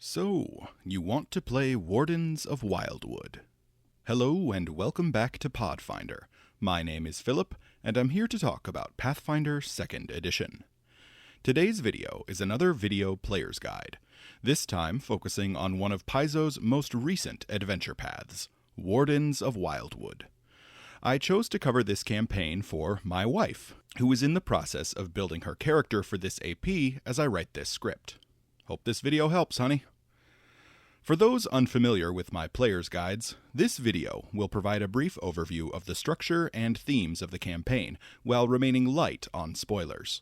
So, you want to play Wardens of Wildwood. Hello and welcome back to Podfinder. My name is Philip, and I'm here to talk about Pathfinder 2nd Edition. Today's video is another video player's guide, this time focusing on one of Paizo's most recent adventure paths, Wardens of Wildwood. I chose to cover this campaign for my wife, who is in the process of building her character for this AP as I write this script. Hope this video helps, honey. For those unfamiliar with my player's guides, this video will provide a brief overview of the structure and themes of the campaign, while remaining light on spoilers.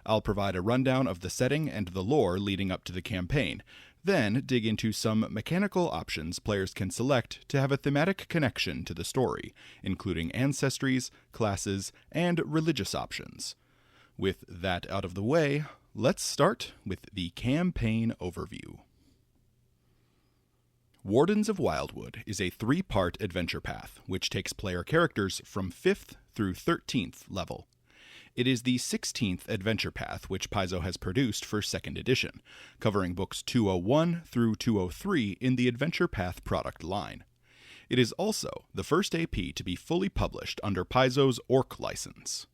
I'll provide a rundown of the setting and the lore leading up to the campaign, then dig into some mechanical options players can select to have a thematic connection to the story, including ancestries, classes, and religious options. With that out of the way, let's start with the campaign overview. Wardens of Wildwood is a 3-part adventure path, which takes player characters from 5th through 13th level. It is the 16th adventure path which Paizo has produced for 2nd edition, covering books 201 through 203 in the Adventure Path product line. It is also the first AP to be fully published under Paizo's Orc license.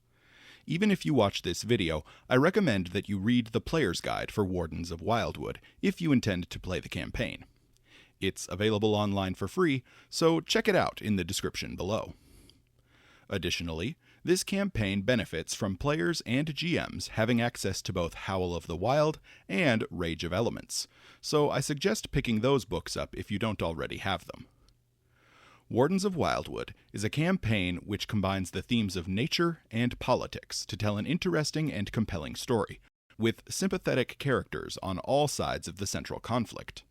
Even if you watch this video, I recommend that you read the player's guide for Wardens of Wildwood if you intend to play the campaign. It's available online for free, so check it out in the description below. Additionally, this campaign benefits from players and GMs having access to both Howl of the Wild and Rage of Elements, so I suggest picking those books up if you don't already have them. Wardens of Wildwood is a campaign which combines the themes of nature and politics to tell an interesting and compelling story, with sympathetic characters on all sides of the central conflict.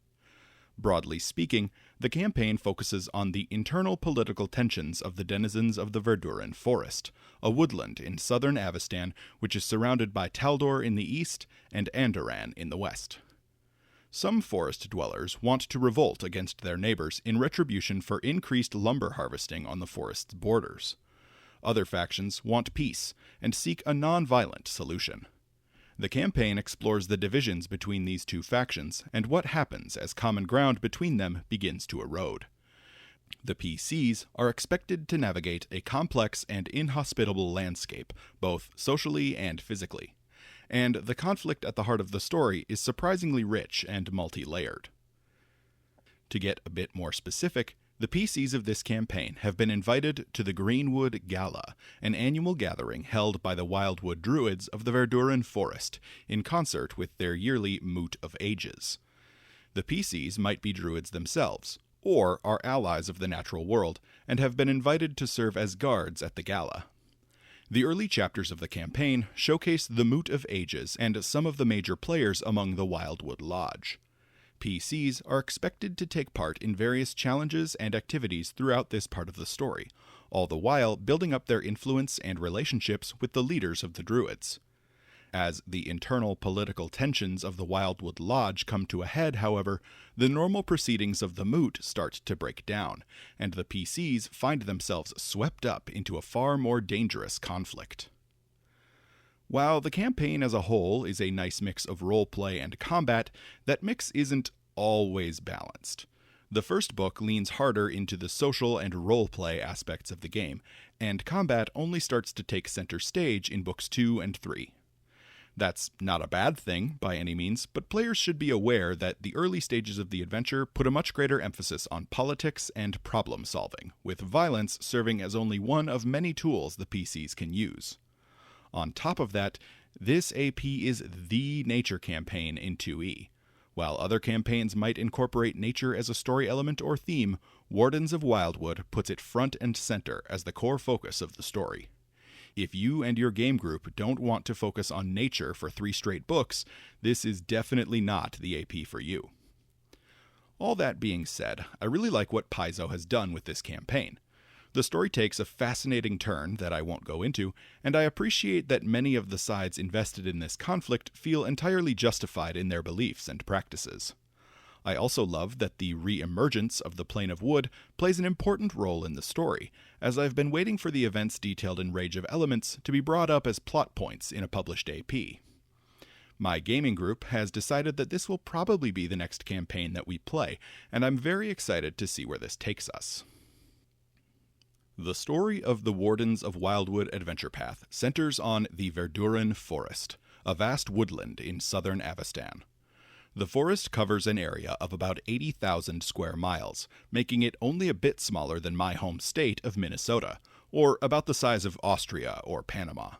Broadly speaking, the campaign focuses on the internal political tensions of the denizens of the Verduran Forest, a woodland in southern Avestan which is surrounded by Taldor in the east and Andoran in the west. Some forest dwellers want to revolt against their neighbors in retribution for increased lumber harvesting on the forest's borders. Other factions want peace and seek a non-violent solution. The campaign explores the divisions between these two factions and what happens as common ground between them begins to erode. The PCs are expected to navigate a complex and inhospitable landscape, both socially and physically, and the conflict at the heart of the story is surprisingly rich and multi-layered. To get a bit more specific, the PCs of this campaign have been invited to the Greenwood Gala, an annual gathering held by the Wildwood Druids of the Verduran Forest, in concert with their yearly Moot of Ages. The PCs might be Druids themselves, or are allies of the natural world, and have been invited to serve as guards at the gala. The early chapters of the campaign showcase the Moot of Ages and some of the major players among the Wildwood Lodge. PCs are expected to take part in various challenges and activities throughout this part of the story, all the while building up their influence and relationships with the leaders of the Druids. As the internal political tensions of the Wildwood Lodge come to a head, however, the normal proceedings of the Moot start to break down, and the PCs find themselves swept up into a far more dangerous conflict. While the campaign as a whole is a nice mix of roleplay and combat, that mix isn't always balanced. The first book leans harder into the social and roleplay aspects of the game, and combat only starts to take center stage in books 2 and 3. That's not a bad thing by any means, but players should be aware that the early stages of the adventure put a much greater emphasis on politics and problem solving, with violence serving as only one of many tools the PCs can use. On top of that, this AP is the nature campaign in 2E. While other campaigns might incorporate nature as a story element or theme, Wardens of Wildwood puts it front and center as the core focus of the story. If you and your game group don't want to focus on nature for 3 straight books, this is definitely not the AP for you. All that being said, I really like what Paizo has done with this campaign. The story takes a fascinating turn that I won't go into, and I appreciate that many of the sides invested in this conflict feel entirely justified in their beliefs and practices. I also love that the re-emergence of the Plane of Wood plays an important role in the story, as I've been waiting for the events detailed in Rage of Elements to be brought up as plot points in a published AP. My gaming group has decided that this will probably be the next campaign that we play, and I'm very excited to see where this takes us. The story of the Wardens of Wildwood adventure path centers on the Verduran Forest, a vast woodland in southern Avestan. The forest covers an area of about 80,000 square miles, making it only a bit smaller than my home state of Minnesota, or about the size of Austria or Panama.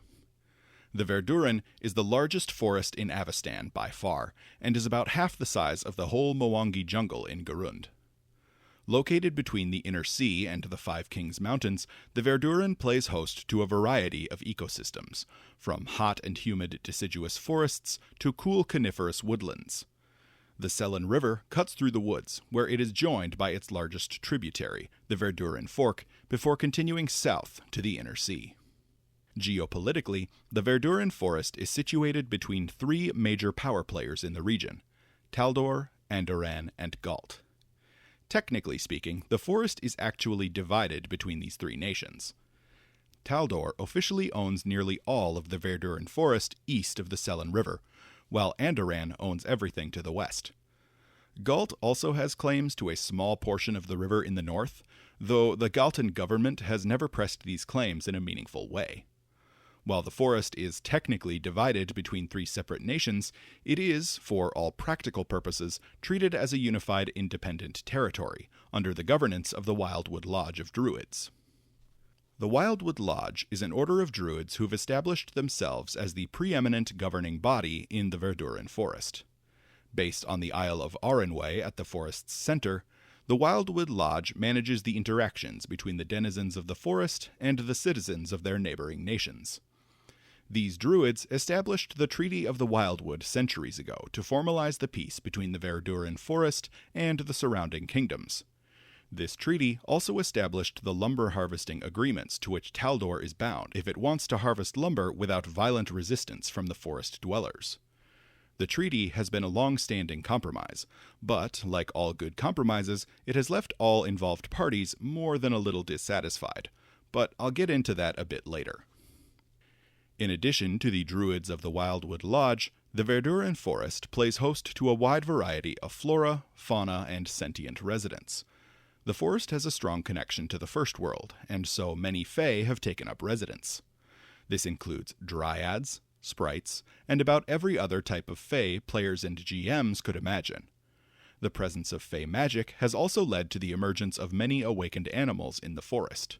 The Verduran is the largest forest in Avestan by far, and is about half the size of the whole Mwangi jungle in Garund. Located between the Inner Sea and the Five Kings Mountains, the Verduran plays host to a variety of ecosystems, from hot and humid deciduous forests to cool coniferous woodlands. The Selen River cuts through the woods, where it is joined by its largest tributary, the Verduran Fork, before continuing south to the Inner Sea. Geopolitically, the Verduran Forest is situated between three major power players in the region: Taldor, Andoran, and Galt. Technically speaking, the forest is actually divided between these three nations. Taldor officially owns nearly all of the Verduran Forest east of the Selen River, while Andoran owns everything to the west. Galt also has claims to a small portion of the river in the north, though the Galtan government has never pressed these claims in a meaningful way. While the forest is technically divided between three separate nations, it is, for all practical purposes, treated as a unified independent territory, under the governance of the Wildwood Lodge of Druids. The Wildwood Lodge is an order of druids who've established themselves as the preeminent governing body in the Verduran Forest. Based on the Isle of Arenway at the forest's center, the Wildwood Lodge manages the interactions between the denizens of the forest and the citizens of their neighboring nations. These druids established the Treaty of the Wildwood centuries ago to formalize the peace between the Verduran Forest and the surrounding kingdoms. This treaty also established the lumber harvesting agreements to which Taldor is bound if it wants to harvest lumber without violent resistance from the forest dwellers. The treaty has been a long-standing compromise, but, like all good compromises, it has left all involved parties more than a little dissatisfied, but I'll get into that a bit later. In addition to the druids of the Wildwood Lodge, the Verduran Forest plays host to a wide variety of flora, fauna, and sentient residents. The forest has a strong connection to the First World, and so many Fae have taken up residence. This includes dryads, sprites, and about every other type of Fae players and GMs could imagine. The presence of Fae magic has also led to the emergence of many awakened animals in the forest.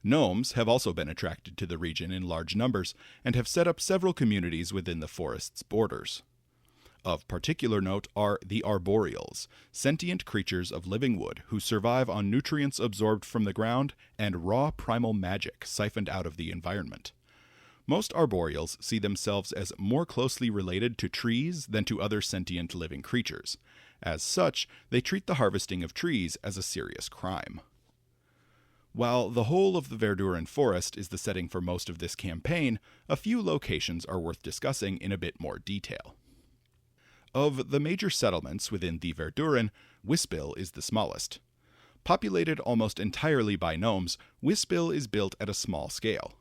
Gnomes have also been attracted to the region in large numbers and have set up several communities within the forest's borders. Of particular note are the arboreals, sentient creatures of living wood who survive on nutrients absorbed from the ground and raw primal magic siphoned out of the environment. Most arboreals see themselves as more closely related to trees than to other sentient living creatures. As such, they treat the harvesting of trees as a serious crime. While the whole of the Verduran Forest is the setting for most of this campaign, a few locations are worth discussing in a bit more detail. Of the major settlements within the Verduran, Wispil is the smallest. Populated almost entirely by gnomes, Wispil is built at a small scale.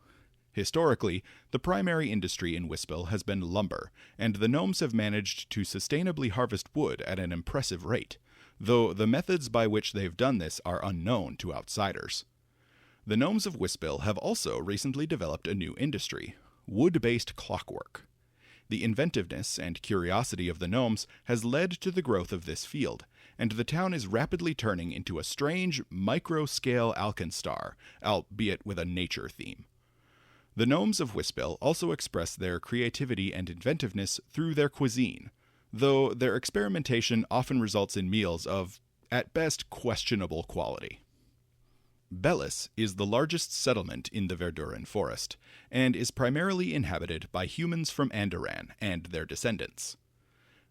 Historically, the primary industry in Wispil has been lumber, and the gnomes have managed to sustainably harvest wood at an impressive rate, though the methods by which they've done this are unknown to outsiders. The gnomes of Wispil have also recently developed a new industry: wood-based clockwork. The inventiveness and curiosity of the gnomes has led to the growth of this field, and the town is rapidly turning into a strange, micro-scale Alkenstar, albeit with a nature theme. The gnomes of Wispil also express their creativity and inventiveness through their cuisine, though their experimentation often results in meals of, at best, questionable quality. Bellis is the largest settlement in the Verduran Forest, and is primarily inhabited by humans from Andoran and their descendants.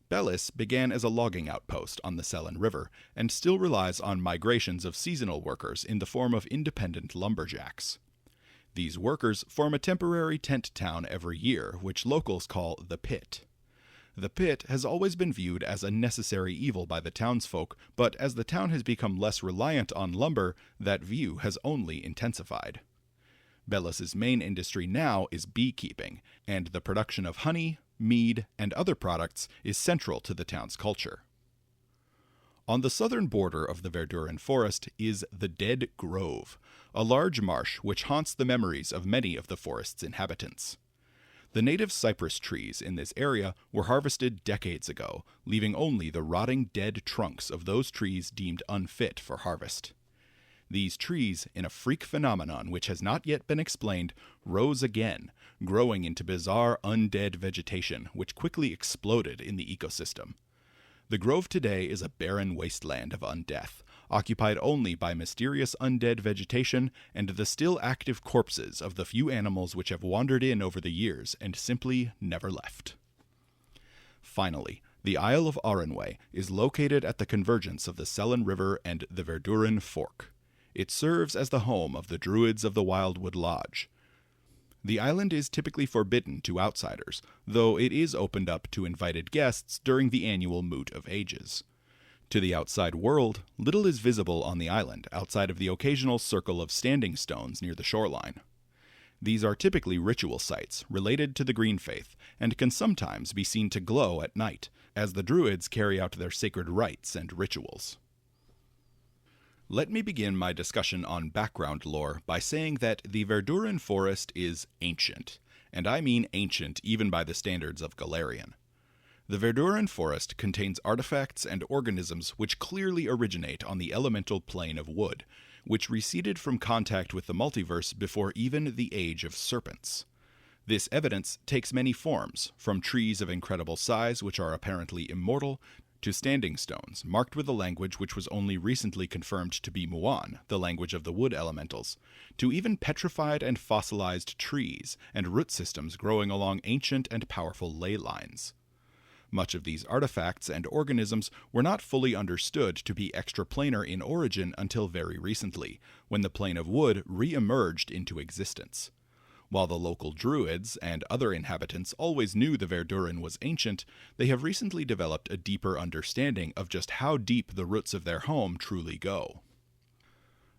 Bellis began as a logging outpost on the Selen River, and still relies on migrations of seasonal workers in the form of independent lumberjacks. These workers form a temporary tent town every year, which locals call the Pit. The Pit has always been viewed as a necessary evil by the townsfolk, but as the town has become less reliant on lumber, that view has only intensified. Bellis's main industry now is beekeeping, and the production of honey, mead, and other products is central to the town's culture. On the southern border of the Verduran forest is the Dead Grove, a large marsh which haunts the memories of many of the forest's inhabitants. The native cypress trees in this area were harvested decades ago, leaving only the rotting dead trunks of those trees deemed unfit for harvest. These trees, in a freak phenomenon which has not yet been explained, rose again, growing into bizarre undead vegetation which quickly exploded in the ecosystem. The grove today is a barren wasteland of undeath, occupied only by mysterious undead vegetation and the still active corpses of the few animals which have wandered in over the years and simply never left. Finally, the Isle of Aranway is located at the convergence of the Sellen River and the Verduran Fork. It serves as the home of the Druids of the Wildwood Lodge. The island is typically forbidden to outsiders, though it is opened up to invited guests during the annual Moot of Ages. To the outside world, little is visible on the island outside of the occasional circle of standing stones near the shoreline. These are typically ritual sites related to the Green Faith and can sometimes be seen to glow at night, as the Druids carry out their sacred rites and rituals. Let me begin my discussion on background lore by saying that the Verduran forest is ancient, and I mean ancient even by the standards of Galarian. The Verduran forest contains artifacts and organisms which clearly originate on the elemental plane of wood, which receded from contact with the multiverse before even the Age of Serpents. This evidence takes many forms, from trees of incredible size which are apparently immortal, to standing stones, marked with a language which was only recently confirmed to be Muan, the language of the wood elementals, to even petrified and fossilized trees and root systems growing along ancient and powerful ley lines. Much of these artifacts and organisms were not fully understood to be extraplanar in origin until very recently, when the plane of wood re-emerged into existence. While the local druids and other inhabitants always knew the Verduran was ancient, they have recently developed a deeper understanding of just how deep the roots of their home truly go.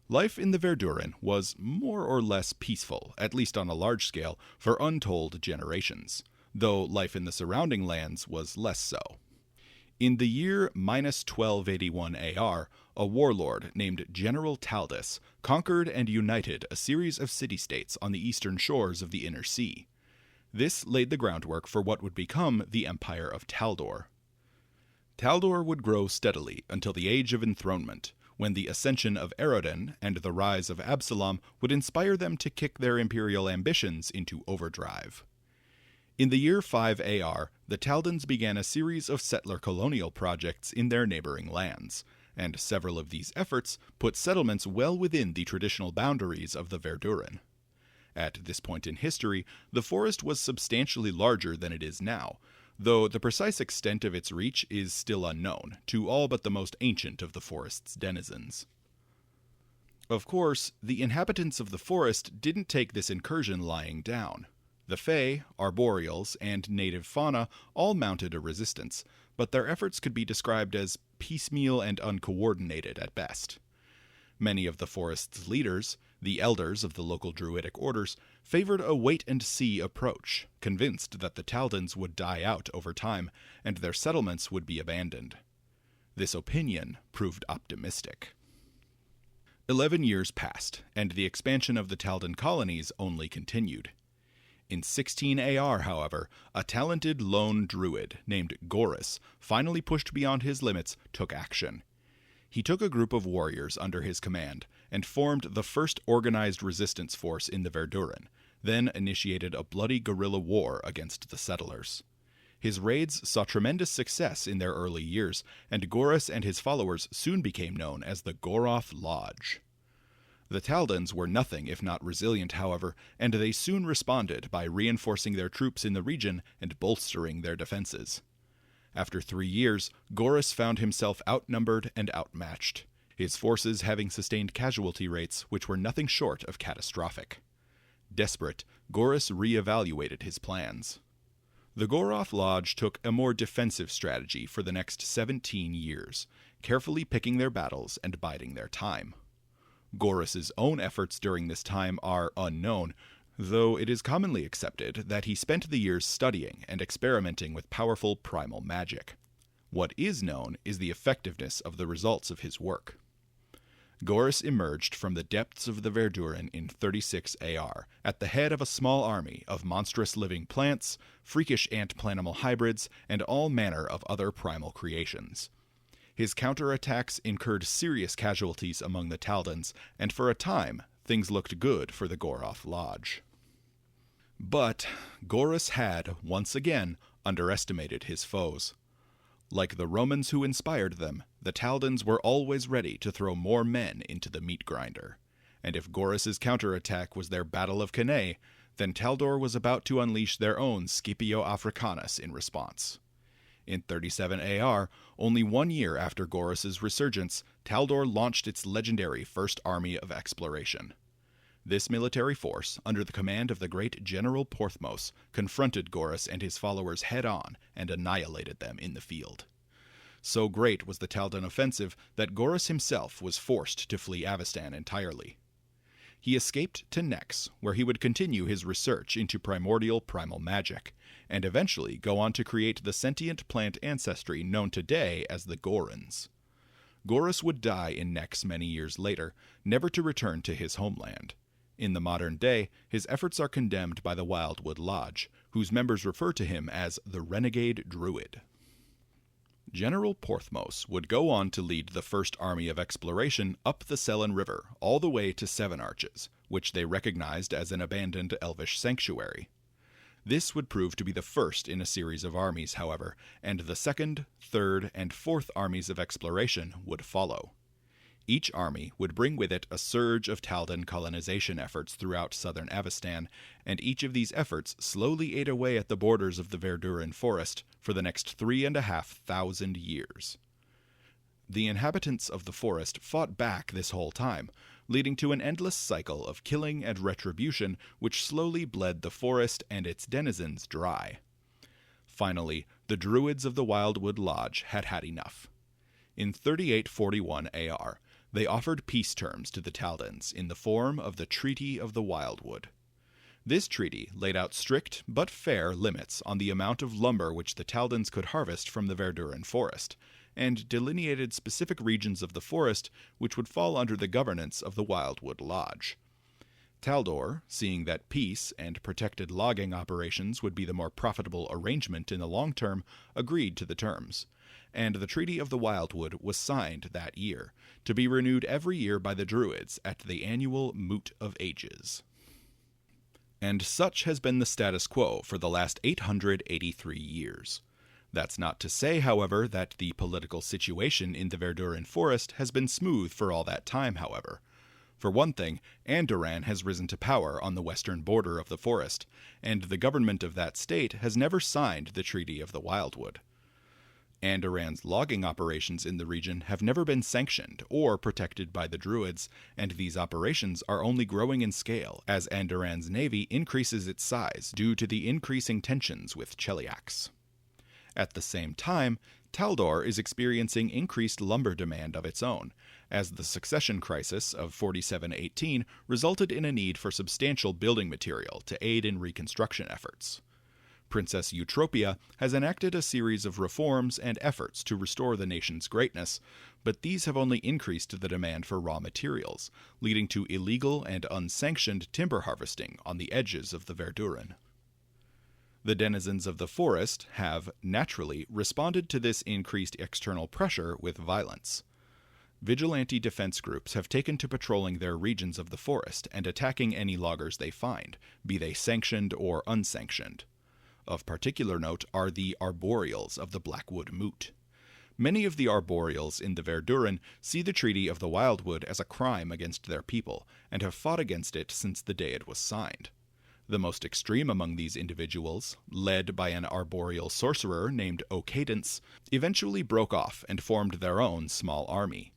Life in the Verduran was more or less peaceful, at least on a large scale, for untold generations, though life in the surrounding lands was less so. In the year -1281 AR, a warlord named General Taldus conquered and united a series of city-states on the eastern shores of the Inner Sea. This laid the groundwork for what would become the Empire of Taldor. Taldor would grow steadily until the Age of Enthronement, when the ascension of Eredin and the rise of Absalom would inspire them to kick their imperial ambitions into overdrive. In the year 5 AR, the Taldans began a series of settler colonial projects in their neighboring lands, and several of these efforts put settlements well within the traditional boundaries of the Verduran. At this point in history, the forest was substantially larger than it is now, though the precise extent of its reach is still unknown to all but the most ancient of the forest's denizens. Of course, the inhabitants of the forest didn't take this incursion lying down. The Fae, arboreals, and native fauna all mounted a resistance, but their efforts could be described as piecemeal and uncoordinated at best. Many of the forest's leaders, the elders of the local druidic orders, favored a wait-and-see approach, convinced that the Taldans would die out over time, and their settlements would be abandoned. This opinion proved optimistic. 11 years passed, and the expansion of the Taldan colonies only continued. In 16 AR, however, a talented lone druid named Gorus, finally pushed beyond his limits, took action. He took a group of warriors under his command and formed the first organized resistance force in the Verduran, then initiated a bloody guerrilla war against the settlers. His raids saw tremendous success in their early years, and Gorus and his followers soon became known as the Goroth Lodge. The Taldans were nothing if not resilient, however, and they soon responded by reinforcing their troops in the region and bolstering their defenses. After 3 years, Gorus found himself outnumbered and outmatched, his forces having sustained casualty rates which were nothing short of catastrophic. Desperate, Gorus re-evaluated his plans. The Goroth Lodge took a more defensive strategy for the next 17 years, carefully picking their battles and biding their time. Gorus's own efforts during this time are unknown, though it is commonly accepted that he spent the years studying and experimenting with powerful primal magic. What is known is the effectiveness of the results of his work. Gorys emerged from the depths of the Verduran in 36 AR, at the head of a small army of monstrous living plants, freakish ant-planimal hybrids, and all manner of other primal creations. His counterattacks incurred serious casualties among the Taldans, and for a time, things looked good for the Goroth Lodge. But Gorys had, once again, underestimated his foes. Like the Romans who inspired them, the Taldans were always ready to throw more men into the meat grinder. And if Gorys' counterattack was their Battle of Cannae, then Taldor was about to unleash their own Scipio Africanus in response. In 37 AR, only 1 year after Gorys' resurgence, Taldor launched its legendary First Army of Exploration. This military force, under the command of the great General Porthmos, confronted Gorys and his followers head-on and annihilated them in the field. So great was the Taldan offensive that Gorys himself was forced to flee Avestan entirely. He escaped to Nex, where he would continue his research into primordial primal magic, and eventually go on to create the sentient plant ancestry known today as the Gorons. Gorys would die in Nex many years later, never to return to his homeland. In the modern day, his efforts are condemned by the Wildwood Lodge, whose members refer to him as the Renegade Druid. General Porthmos would go on to lead the First Army of Exploration up the Selen River all the way to Seven Arches, which they recognized as an abandoned elvish sanctuary. This would prove to be the first in a series of armies, however, and the second, third, and fourth armies of exploration would follow. Each army would bring with it a surge of Taldan colonization efforts throughout southern Avestan, and each of these efforts slowly ate away at the borders of the Verduran forest for the next 3,500 years. The inhabitants of the forest fought back this whole time, leading to an endless cycle of killing and retribution which slowly bled the forest and its denizens dry. Finally, the Druids of the Wildwood Lodge had had enough. In 3841 AR, they offered peace terms to the Taldans in the form of the Treaty of the Wildwood. This treaty laid out strict but fair limits on the amount of lumber which the Taldans could harvest from the Verduran forest, and delineated specific regions of the forest which would fall under the governance of the Wildwood Lodge. Taldor, seeing that peace and protected logging operations would be the more profitable arrangement in the long term, agreed to the terms, and the Treaty of the Wildwood was signed that year, to be renewed every year by the Druids at the annual Moot of Ages. And such has been the status quo for the last 883 years. That's not to say, however, that the political situation in the Verduran forest has been smooth for all that time, however. For one thing, Andoran has risen to power on the western border of the forest, and the government of that state has never signed the Treaty of the Wildwood. Andoran's logging operations in the region have never been sanctioned or protected by the Druids, and these operations are only growing in scale as Andoran's navy increases its size due to the increasing tensions with Cheliax. At the same time, Taldor is experiencing increased lumber demand of its own, as the succession crisis of 4718 resulted in a need for substantial building material to aid in reconstruction efforts. Princess Eutropia has enacted a series of reforms and efforts to restore the nation's greatness, but these have only increased the demand for raw materials, leading to illegal and unsanctioned timber harvesting on the edges of the Verduran. The denizens of the forest have, naturally, responded to this increased external pressure with violence. Vigilante defense groups have taken to patrolling their regions of the forest and attacking any loggers they find, be they sanctioned or unsanctioned. Of particular note are the arboreals of the Blackwood Moot. Many of the arboreals in the Verduran see the Treaty of the Wildwood as a crime against their people, and have fought against it since the day it was signed. The most extreme among these individuals, led by an arboreal sorcerer named Ocadence, eventually broke off and formed their own small army.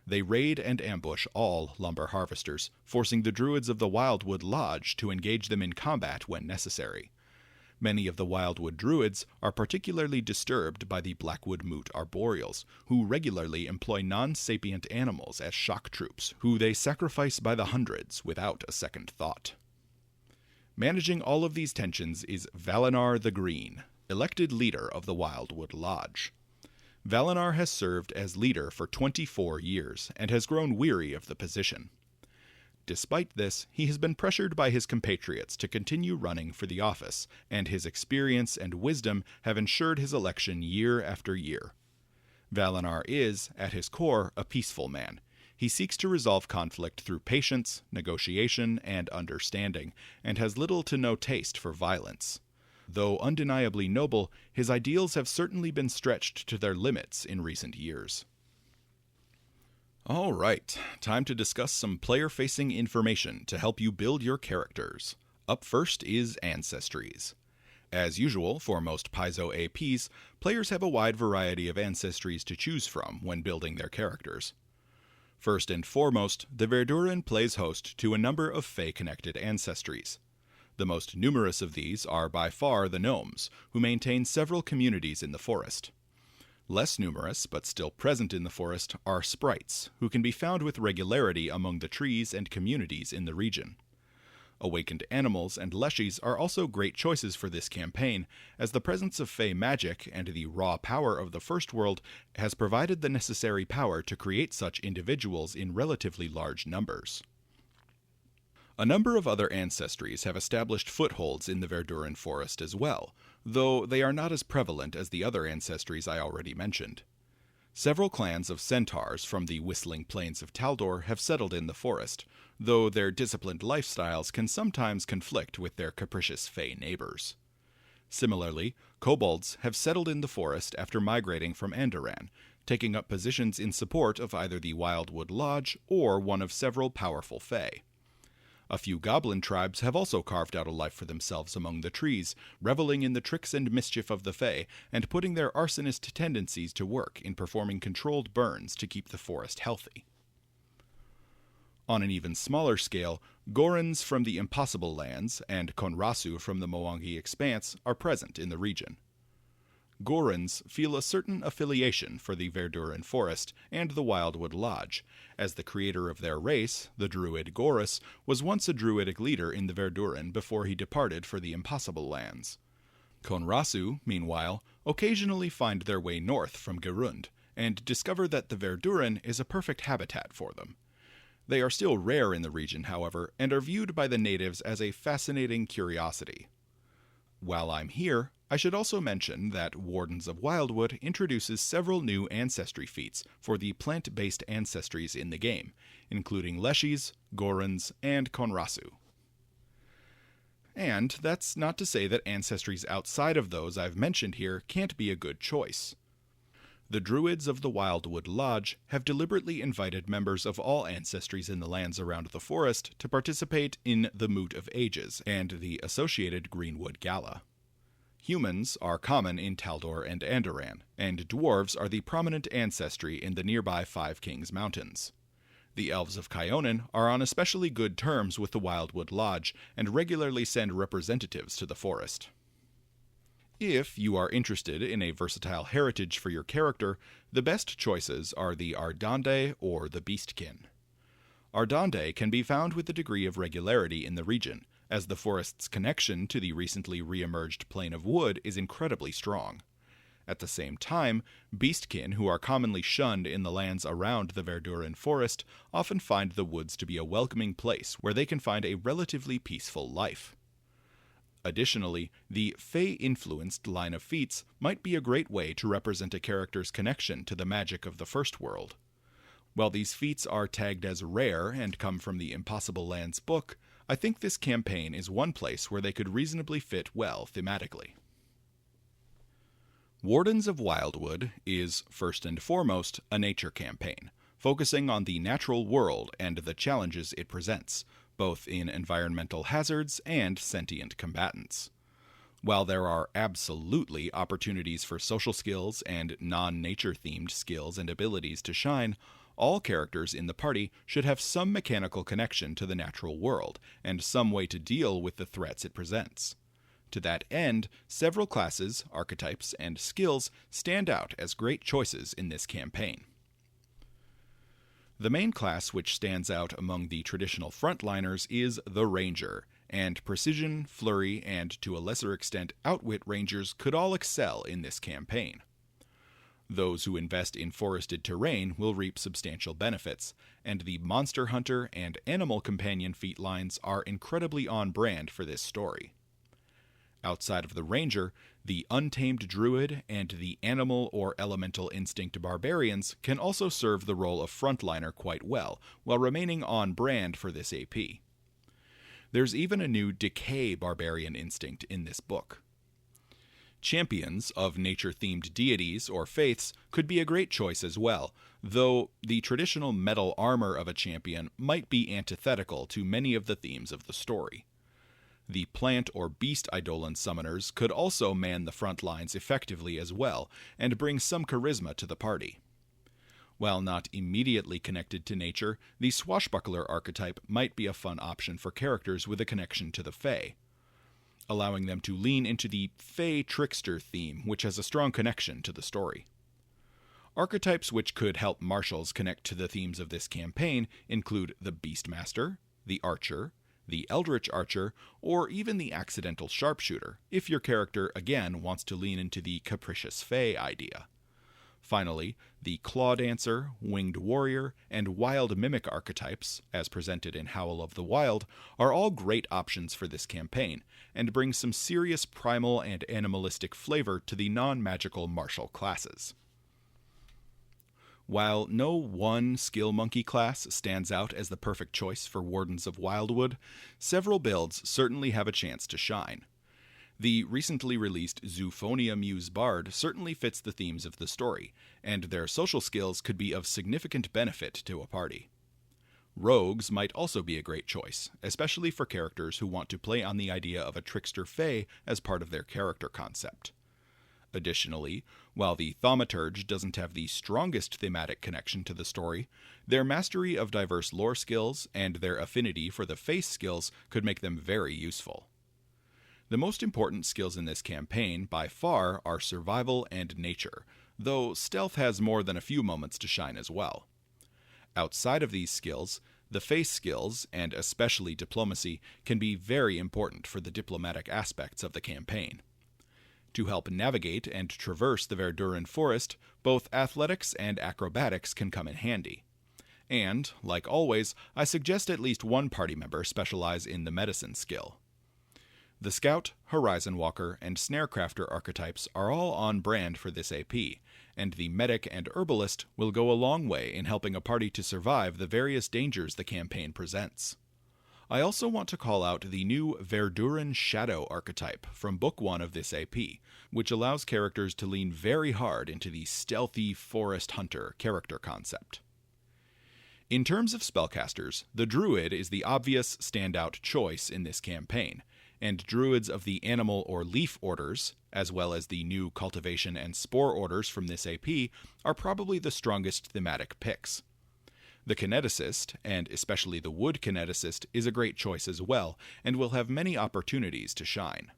They raid and ambush all lumber harvesters, forcing the Druids of the Wildwood Lodge to engage them in combat when necessary. Many of the Wildwood Druids are particularly disturbed by the Blackwood Moot arboreals, who regularly employ non-sapient animals as shock troops, who they sacrifice by the hundreds without a second thought. Managing all of these tensions is Valinar the Green, elected leader of the Wildwood Lodge. Valinar has served as leader for 24 years and has grown weary of the position. Despite this, he has been pressured by his compatriots to continue running for the office, and his experience and wisdom have ensured his election year after year. Valinar is, at his core, a peaceful man. He seeks to resolve conflict through patience, negotiation, and understanding, and has little to no taste for violence. Though undeniably noble, his ideals have certainly been stretched to their limits in recent years. All right, time to discuss some player-facing information to help you build your characters. Up first is Ancestries. As usual for most Paizo APs, players have a wide variety of ancestries to choose from when building their characters. First and foremost, the Verduran plays host to a number of Fey-connected ancestries. The most numerous of these are by far the gnomes, who maintain several communities in the forest. Less numerous, but still present in the forest, are sprites, who can be found with regularity among the trees and communities in the region. Awakened animals and leshies are also great choices for this campaign, as the presence of Fey magic and the raw power of the First World has provided the necessary power to create such individuals in relatively large numbers. A number of other ancestries have established footholds in the Verduran forest as well, though they are not as prevalent as the other ancestries I already mentioned. Several clans of centaurs from the Whistling Plains of Taldor have settled in the forest, though their disciplined lifestyles can sometimes conflict with their capricious Fey neighbors. Similarly, kobolds have settled in the forest after migrating from Andoran, taking up positions in support of either the Wildwood Lodge or one of several powerful Fey. A few goblin tribes have also carved out a life for themselves among the trees, reveling in the tricks and mischief of the Fey, and putting their arsonist tendencies to work in performing controlled burns to keep the forest healthy. On an even smaller scale, Gorons from the Impossible Lands and Konrasu from the Mwangi Expanse are present in the region. Gorons feel a certain affiliation for the Verduran Forest and the Wildwood Lodge, as the creator of their race, the druid Gorus, was once a druidic leader in the Verduran before he departed for the Impossible Lands. Konrasu, meanwhile, occasionally find their way north from Gerund, and discover that the Verduran is a perfect habitat for them. They are still rare in the region, however, and are viewed by the natives as a fascinating curiosity. While I'm here, I should also mention that Wardens of Wildwood introduces several new ancestry feats for the plant-based ancestries in the game, including leshies, gorons, and konrasu. And that's not to say that ancestries outside of those I've mentioned here can't be a good choice. The Druids of the Wildwood Lodge have deliberately invited members of all ancestries in the lands around the forest to participate in the Moot of Ages and the associated Greenwood Gala. Humans are common in Taldor and Andoran, and dwarves are the prominent ancestry in the nearby Five Kings Mountains. The Elves of Kyonin are on especially good terms with the Wildwood Lodge and regularly send representatives to the forest. If you are interested in a versatile heritage for your character, the best choices are the Ardande or the Beastkin. Ardande can be found with a degree of regularity in the region, as the forest's connection to the recently re-emerged Plain of Wood is incredibly strong. At the same time, Beastkin, who are commonly shunned in the lands around the Verduran forest, often find the woods to be a welcoming place where they can find a relatively peaceful life. Additionally, the Fey-influenced line of feats might be a great way to represent a character's connection to the magic of the First World. While these feats are tagged as rare and come from the Impossible Lands book, I think this campaign is one place where they could reasonably fit well thematically. Wardens of Wildwood is, first and foremost, a nature campaign, focusing on the natural world and the challenges it presents, both in environmental hazards and sentient combatants. While there are absolutely opportunities for social skills and non-nature themed skills and abilities to shine, all characters in the party should have some mechanical connection to the natural world, and some way to deal with the threats it presents. To that end, several classes, archetypes, and skills stand out as great choices in this campaign. The main class which stands out among the traditional frontliners is the Ranger, and precision, flurry, and to a lesser extent outwit rangers could all excel in this campaign. Those who invest in forested terrain will reap substantial benefits, and the monster hunter and animal companion feat lines are incredibly on brand for this story. Outside of the ranger, the untamed druid and the animal or elemental instinct barbarians can also serve the role of frontliner quite well, while remaining on brand for this AP. There's even a new decay barbarian instinct in this book. Champions of nature-themed deities or faiths could be a great choice as well, though the traditional metal armor of a champion might be antithetical to many of the themes of the story. The plant or beast eidolon summoners could also man the front lines effectively as well, and bring some charisma to the party. While not immediately connected to nature, the swashbuckler archetype might be a fun option for characters with a connection to the Fae, allowing them to lean into the Fae trickster theme, which has a strong connection to the story. Archetypes which could help marshals connect to the themes of this campaign include the Beastmaster, the Archer, the Eldritch Archer, or even the Accidental Sharpshooter, if your character again wants to lean into the Capricious Fae idea. Finally, the Claw Dancer, Winged Warrior, and Wild Mimic archetypes, as presented in Howl of the Wild, are all great options for this campaign, and bring some serious primal and animalistic flavor to the non-magical martial classes. While no one skill monkey class stands out as the perfect choice for Wardens of Wildwood, several builds certainly have a chance to shine. The recently released Zoophonia Muse Bard certainly fits the themes of the story, and their social skills could be of significant benefit to a party. Rogues might also be a great choice, especially for characters who want to play on the idea of a trickster fae as part of their character concept. Additionally, while the Thaumaturge doesn't have the strongest thematic connection to the story, their mastery of diverse lore skills and their affinity for the face skills could make them very useful. The most important skills in this campaign, by far, are survival and nature, though stealth has more than a few moments to shine as well. Outside of these skills, the face skills, and especially diplomacy, can be very important for the diplomatic aspects of the campaign. To help navigate and traverse the Verduran forest, both athletics and acrobatics can come in handy. And, like always, I suggest at least one party member specialize in the medicine skill. The Scout, Horizon Walker, and Snarecrafter archetypes are all on brand for this AP, and the Medic and Herbalist will go a long way in helping a party to survive the various dangers the campaign presents. I also want to call out the new Verduran Shadow archetype from Book 1 of this AP, which allows characters to lean very hard into the stealthy forest hunter character concept. In terms of spellcasters, the Druid is the obvious standout choice in this campaign, and Druids of the Animal or Leaf orders, as well as the new Cultivation and Spore orders from this AP, are probably the strongest thematic picks. The Kineticist, and especially the Wood Kineticist, is a great choice as well, and will have many opportunities to shine.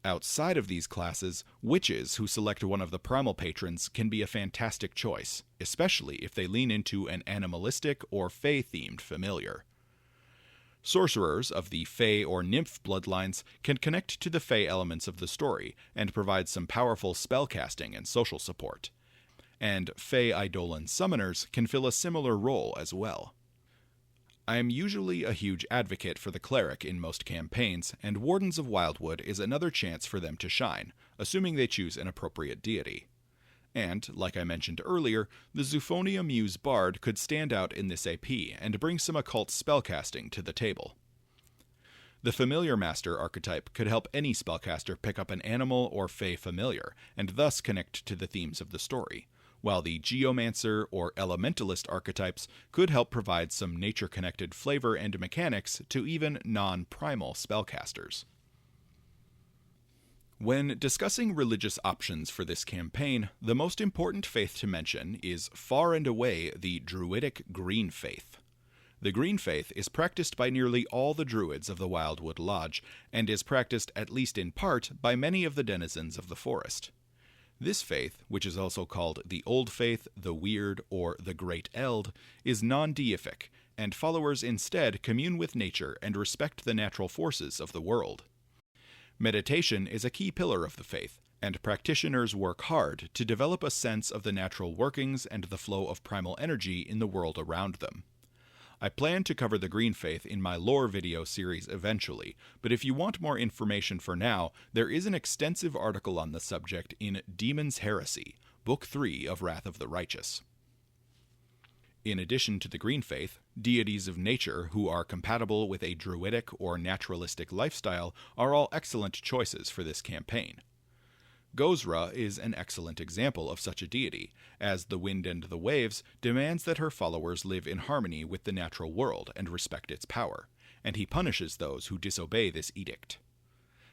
Outside of these classes, witches who select one of the primal patrons can be a fantastic choice, especially if they lean into an animalistic or fae-themed familiar. Sorcerers of the fae or nymph bloodlines can connect to the fae elements of the story and provide some powerful spellcasting and social support. And Fae Eidolon summoners can fill a similar role as well. I am usually a huge advocate for the cleric in most campaigns, and Wardens of Wildwood is another chance for them to shine, assuming they choose an appropriate deity. And, like I mentioned earlier, the Zoophonia Muse Bard could stand out in this AP and bring some occult spellcasting to the table. The Familiar Master archetype could help any spellcaster pick up an animal or fae familiar, and thus connect to the themes of the story, while the Geomancer or Elementalist archetypes could help provide some nature-connected flavor and mechanics to even non-primal spellcasters. When discussing religious options for this campaign, the most important faith to mention is far and away the Druidic Green Faith. The Green Faith is practiced by nearly all the Druids of the Wildwood Lodge, and is practiced at least in part by many of the denizens of the forest. This faith, which is also called the Old Faith, the Weird, or the Great Eld, is non-deific, and followers instead commune with nature and respect the natural forces of the world. Meditation is a key pillar of the faith, and practitioners work hard to develop a sense of the natural workings and the flow of primal energy in the world around them. I plan to cover the Green Faith in my lore video series eventually, but if you want more information for now, there is an extensive article on the subject in Demon's Heresy, Book 3 of Wrath of the Righteous. In addition to the Green Faith, deities of nature who are compatible with a druidic or naturalistic lifestyle are all excellent choices for this campaign. Gozra is an excellent example of such a deity, as the wind and the waves demands that her followers live in harmony with the natural world and respect its power, and he punishes those who disobey this edict.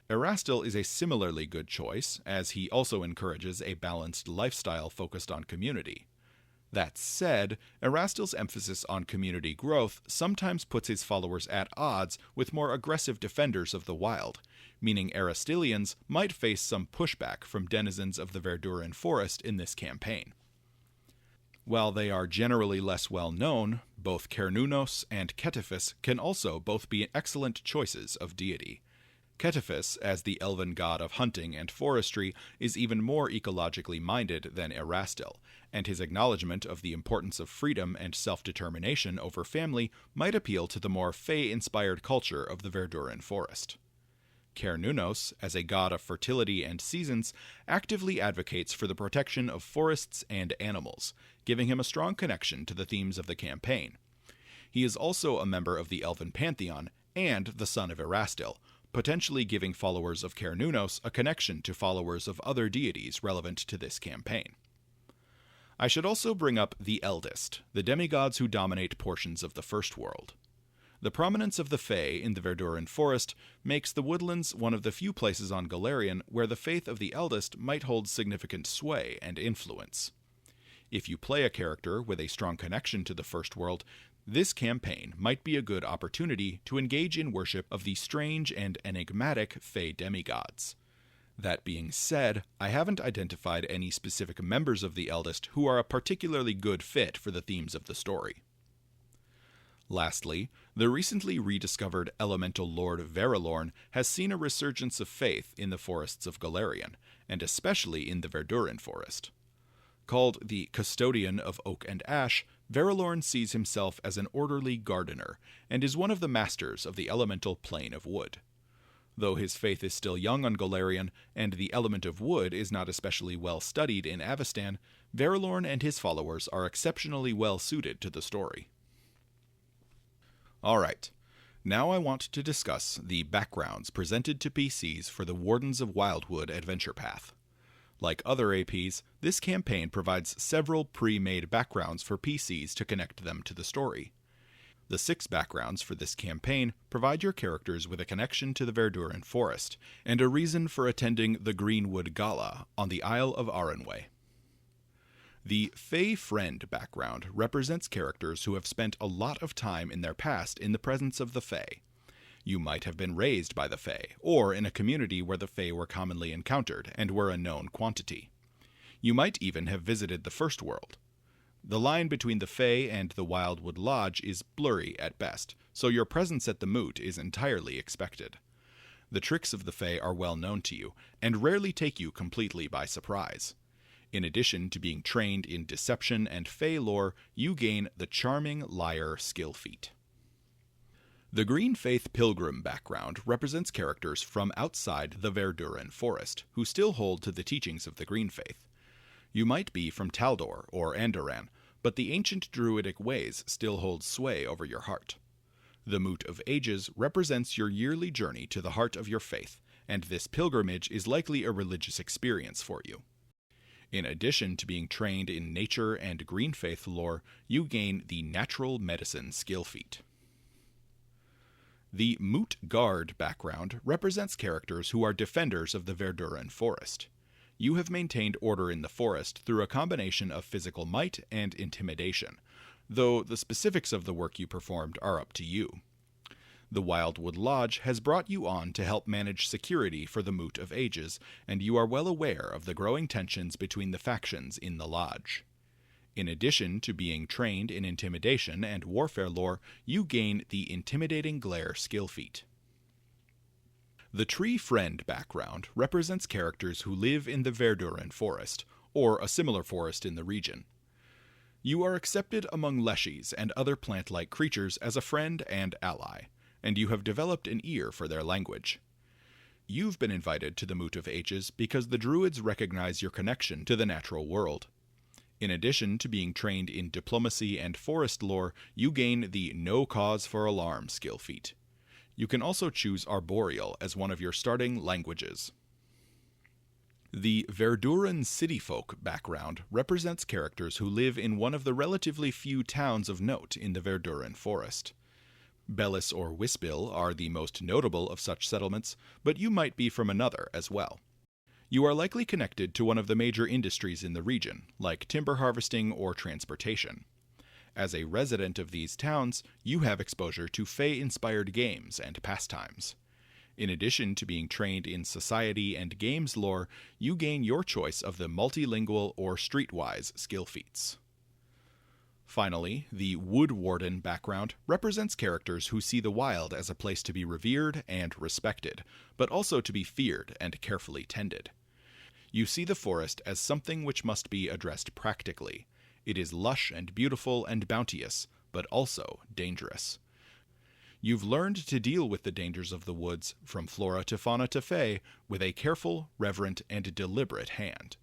Erastil is a similarly good choice, as he also encourages a balanced lifestyle focused on community. That said, Erastil's emphasis on community growth sometimes puts his followers at odds with more aggressive defenders of the wild, meaning Erastilians might face some pushback from denizens of the Verduran Forest in this campaign. While they are generally less well known, both Cernunnos and Cetiphus can also both be excellent choices of deity. Cetiphus, as the elven god of hunting and forestry, is even more ecologically minded than Erastil, and his acknowledgement of the importance of freedom and self-determination over family might appeal to the more Fey-inspired culture of the Verduran Forest. Cernunnos, as a god of fertility and seasons, actively advocates for the protection of forests and animals, giving him a strong connection to the themes of the campaign. He is also a member of the Elven Pantheon and the son of Erastil, potentially giving followers of Cernunnos a connection to followers of other deities relevant to this campaign. I should also bring up the Eldest, the demigods who dominate portions of the First World. The prominence of the Fae in the Verduran Forest makes the woodlands one of the few places on Golarion where the faith of the Eldest might hold significant sway and influence. If you play a character with a strong connection to the First World, this campaign might be a good opportunity to engage in worship of the strange and enigmatic Fae demigods. That being said, I haven't identified any specific members of the Eldest who are a particularly good fit for the themes of the story. Lastly, the recently rediscovered elemental lord Verilorn has seen a resurgence of faith in the forests of Golarion, and especially in the Verduran Forest. Called the Custodian of Oak and Ash, Verilorn sees himself as an orderly gardener, and is one of the masters of the elemental plane of wood. Though his faith is still young on Golarion, and the element of wood is not especially well studied in Avestan, Verilorn and his followers are exceptionally well suited to the story. Alright, now I want to discuss the backgrounds presented to PCs for the Wardens of Wildwood adventure path. Like other APs, this campaign provides several pre-made backgrounds for PCs to connect them to the story. The 6 backgrounds for this campaign provide your characters with a connection to the Verduran Forest, and a reason for attending the Greenwood Gala on the Isle of Arrenway. The Fey Friend background represents characters who have spent a lot of time in their past in the presence of the Fey. You might have been raised by the Fey, or in a community where the Fey were commonly encountered and were a known quantity. You might even have visited the First World. The line between the Fey and the Wildwood Lodge is blurry at best, so your presence at the moot is entirely expected. The tricks of the Fey are well known to you, and rarely take you completely by surprise. In addition to being trained in deception and Fey lore, you gain the Charming Liar skill feat. The Green Faith Pilgrim background represents characters from outside the Verduran Forest, who still hold to the teachings of the Green Faith. You might be from Taldor or Andoran, but the ancient druidic ways still hold sway over your heart. The Moot of Ages represents your yearly journey to the heart of your faith, and this pilgrimage is likely a religious experience for you. In addition to being trained in nature and Green Faith lore, you gain the Natural Medicine skill feat. The Moot Guard background represents characters who are defenders of the Verduran Forest. You have maintained order in the forest through a combination of physical might and intimidation, though the specifics of the work you performed are up to you. The Wildwood Lodge has brought you on to help manage security for the Moot of Ages, and you are well aware of the growing tensions between the factions in the lodge. In addition to being trained in intimidation and warfare lore, you gain the Intimidating Glare skill feat. The Tree Friend background represents characters who live in the Verduran Forest, or a similar forest in the region. You are accepted among leshies and other plant-like creatures as a friend and ally, and you have developed an ear for their language. You've been invited to the Moot of Ages because the Druids recognize your connection to the natural world. In addition to being trained in diplomacy and forest lore, you gain the No Cause for Alarm skill feat. You can also choose Arboreal as one of your starting languages. The Verduran Cityfolk background represents characters who live in one of the relatively few towns of note in the Verduran Forest. Bellis or Wispill are the most notable of such settlements, but you might be from another as well. You are likely connected to one of the major industries in the region, like timber harvesting or transportation. As a resident of these towns, you have exposure to Fae-inspired games and pastimes. In addition to being trained in society and games lore, you gain your choice of the multilingual or streetwise skill feats. Finally, the Wood Warden background represents characters who see the wild as a place to be revered and respected, but also to be feared and carefully tended. You see the forest as something which must be addressed practically. It is lush and beautiful and bounteous, but also dangerous. You've learned to deal with the dangers of the woods, from flora to fauna to fae, with a careful, reverent, and deliberate hand.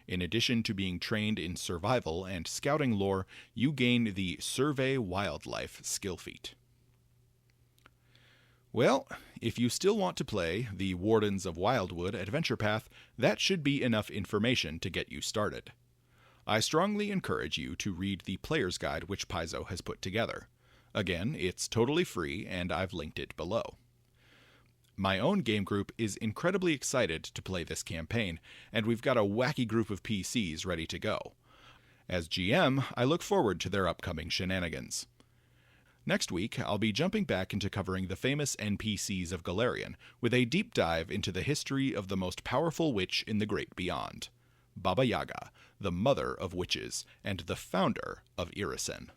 In addition to being trained in survival and scouting lore, you gain the Survey Wildlife skill feat. Well, if you still want to play the Wardens of Wildwood adventure path, that should be enough information to get you started. I strongly encourage you to read the player's guide which Paizo has put together. Again, it's totally free, and I've linked it below. My own game group is incredibly excited to play this campaign, and we've got a wacky group of PCs ready to go. As GM, I look forward to their upcoming shenanigans. Next week, I'll be jumping back into covering the famous NPCs of Golarion, with a deep dive into the history of the most powerful witch in the Great Beyond, Baba Yaga, the mother of witches and the founder of Irisen.